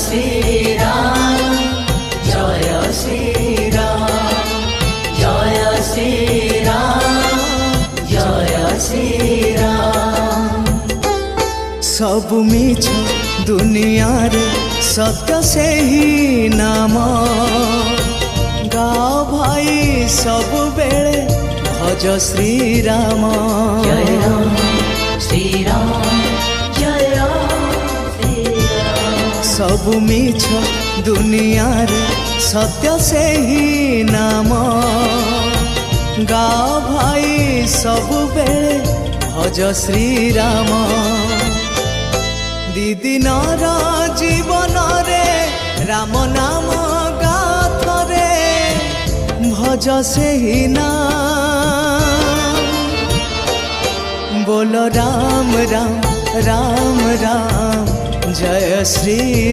श्री राम जय श्री राम जय श्री राम जय श्री राम। सब मिछ दुनिया रे सत्य से ही नाम गाओ भाई सब बेले भज श्री राम जय राम श्री राम जय राम श्री राम। सब मिछ दुनिया रे सत्य से ही नाम गाओ भाई सब बेले भज श्री राम। दिदिन जीवन रे राम नाम गाथ रे भज से ही नाम बोलो राम राम राम राम जय श्री